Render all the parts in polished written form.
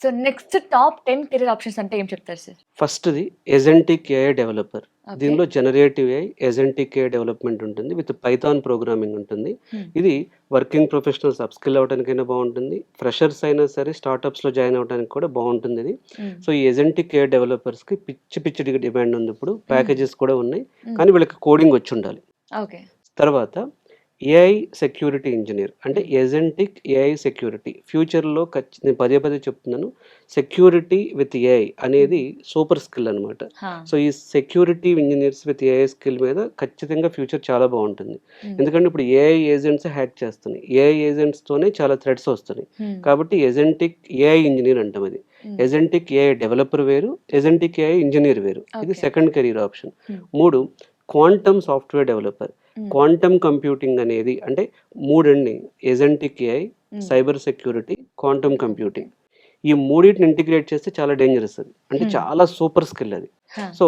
So next top 10 career options అంటే ఏం చెప్తారు సార్? ఫస్ట్‌ది ఎజెంటిక్ ఏఐ డెవలపర్. ఓకే. దీనిలో జనరేటివ్ ఏఐ, ఎజెంటిక్ ఏఐ డెవలప్‌మెంట్ ఉంటుంది. విత్ పైథాన్ ప్రోగ్రామింగ్ ఉంటుంది. హ్మ్. ఇది వర్కింగ్ ప్రొఫెషనల్స్ అప్‌స్కిల్ అవ్వడానికైనా బావుంటుంది. ఫ్రెషర్స్ అయినా సరే స్టార్టప్స్‌లో జాయిన్ అవ్వడానికి కూడా బావుంటుందిది. హ్మ్. సో, ఈ ఎజెంటిక్ ఏఐ డెవలపర్స్‌కి పిచ్చి డిమాండ్ ఉంది ఇప్పుడు. హ్మ్. ప్యాకేజెస్ కూడా ఉన్నాయి. హ్మ్. కానీ వీళ్ళకి కోడింగ్ వచ్చుండాలి. ఓకే. తర్వాత ఏఐ సెక్యూరిటీ ఇంజినీర్ అంటే హ్మ్. ఎజెంటిక్ ఏఐ సెక్యూరిటీ. ఫ్యూచర్‌లో నేను పదే పదే చెప్తున్నాను. సెక్యూరిటీ విత్ ఏఐ అనేది సూపర్ స్కిల్ అనమాట. హా! సో, ఈ security engineers with AI skill మీద ఖచ్చితంగా ఫ్యూచర్ చాలా బావుంటుంది. హ్మ్. ఎందుకంటే ఇప్పుడు ఏఐ ఏజెంట్సే హ్యాక్ చేస్తున్నాయి. ఏఐ ఏజెంట్స్‌తోనే చాలా థ్రెట్స్ వస్తున్నాయి. హ్మ్. కాబట్టి ఎజెంటిక్ ఏఐ ఇంజినీర్ అంటాం అది. హ్మ్. ఎజెంటిక్ ఏఐ డెవలపర్ వేరు, ఎజెంటిక్ ఏఐ ఇంజినీర్ వేరు. ఇది ఓకే. Second career option. హ్మ్. 3 క్వాంటమ్ సాఫ్ట్‌వేర్ డెవలపర్. హ్మ్. క్వాంటమ్ కంప్యూటింగ్ అనేది అంటే 3 అండి. ఎజెంటిక్ ఏఐ, హ్మ్. Cyber security, quantum computing. ఈ మూడిటిని ఇంటిగ్రేట్ చేస్తే చాలా డేంజరస్ అది. అంటే హ్మ్. చాలా సూపర్ స్కిల్ అది. హా! So,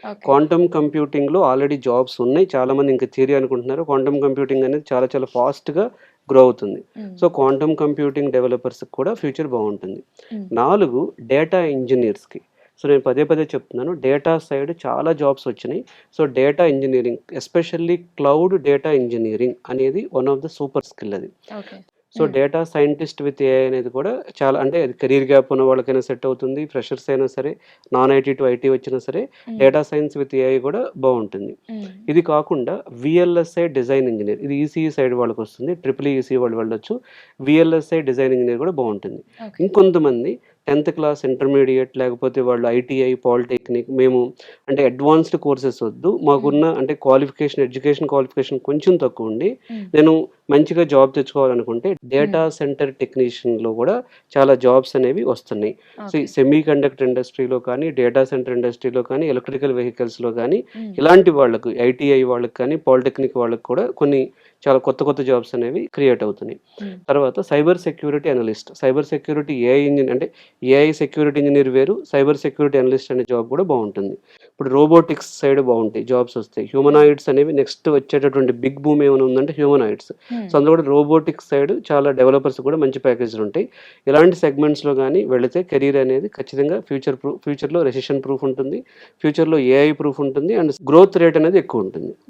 okay. క్వాంటమ్ కంప్యూటింగ్‌లో ఆల్రెడీ జాబ్స్ ఉన్నాయి. చాలామంది ఇంకా థియరీ అనుకుంటున్నారు. క్వాంటమ్ కంప్యూటింగ్ అనేది చాలా చాలా ఫాస్ట్‌గా గ్రో అవుతుంది. హ్మ్. సో, క్వాంటమ్ కంప్యూటింగ్ డెవలపర్స్‌కి కూడా ఫ్యూచర్ బావుంటుంది. హ్మ్. 4 డేటా ఇంజినీర్స్‌కి. సో, నేను పదే పదే చెప్తున్నాను. డేటా సైడ్ చాలా జాబ్స్ వచ్చినాయి. So, data engineering especially cloud data engineering అనేది one of the super skill అది. Okay. So, hmm. Data scientist with AI అనేది కూడా చాలా అంటే అది కెరీర్ గ్యాప్ ఉన్న వాళ్ళకైనా సెట్ అవుతుంది. ఫ్రెషర్స్ అయినా సరే, నాన్ ఐటీ టు ఐటీ వచ్చినా సరే, హ్మ్. డేటా సైన్స్ విత్ ఏఐ కూడా బావుంటుంది. హ్మ్. ఇది కాకుండా వీఎల్ఎస్ఐ డిజైన్ ఇంజినీర్. ఇది ఈసీఈ సైడ్ వాళ్ళకొస్తుంది. ట్రిపుల్ ఈసీ వాళ్ళు వెళ్ళొచ్చు. వీఎల్ఎస్ఐ డిజైన్ ఇంజినీర్ కూడా బావుంటుంది. ఓకే. ఇంకొంతమంది 10థ్ క్లాస్, ఇంటర్మీడియేట్ లేకపోతే వాళ్ళు ఐటీఐ, పాలిటెక్నిక్ మేము అంటే అడ్వాన్స్డ్ కోర్సెస్ వద్దు. హ్మ్. మాకున్న అంటే ఎడ్యుకేషన్ క్వాలిఫికేషన్ కొంచెం తక్కువుండి హ్మ్. నేను మంచిగా జాబ్ తెచ్చుకోవాలనుకుంటే డేటా హ్మ్. సెంటర్ టెక్నీషియన్‌లో కూడా చాలా జాబ్స్ అనేవి వస్తున్నాయి. సో, ఈ ఓకే. సెమీ కండక్టర్ ఇండస్ట్రీలో కానీ, డేటా సెంటర్ ఇండస్ట్రీలో కానీ, ఎలక్ట్రికల్ వెహికల్స్‌లో గానీ హ్మ్. ఇలాంటి వాళ్ళకు ఐటీఐ వాళ్ళకి కానీ, పాలిటెక్నిక్ వాళ్ళకి కూడా కొన్ని చాలా కొత్త జాబ్స్ అనేవి క్రియేట్ అవుతున్నాయి. హ్మ్. తర్వాత cyber security analyst. Cyber security AI engine అంటే ఏఐ సెక్యూరిటీ ఇంజినీర్ వేరు, సైబర్ సెక్యూరిటీ అనలిస్ట్ అనే జాబ్ కూడా బావుంటుంది. ఇప్పుడు రోబోటిక్స్ సైడ్ బావుంటాయి. జాబ్స్ వస్తాయి. హ్యూమనాయిడ్స్ అనేవి నెక్స్ట్ వచ్చేటటువంటి బిగ్ బూమ్ ఏమైనా ఉందంటే హ్యూమనాయిడ్స్. హ్మ్. సో, అందులో కూడా రోబోటిక్స్ సైడ్ చాలా డెవలపర్స్ కూడా మంచి ప్యాకేజ్‌లుంటాయి. ఇలాంటి సెగ్మెంట్స్‌లో గాని వెళితే కెరీర్ అనేది ఖచ్చితంగా ఫ్యూచర్‌లో రెసిషన్ ప్రూఫ్ ఉంటుంది. ఫ్యూచర్‌లో ఏఐ ప్రూఫ్ ఉంటుంది. అండ్ గ్రోత్ రేట్ అనేది ఎక్కువుంటుంది.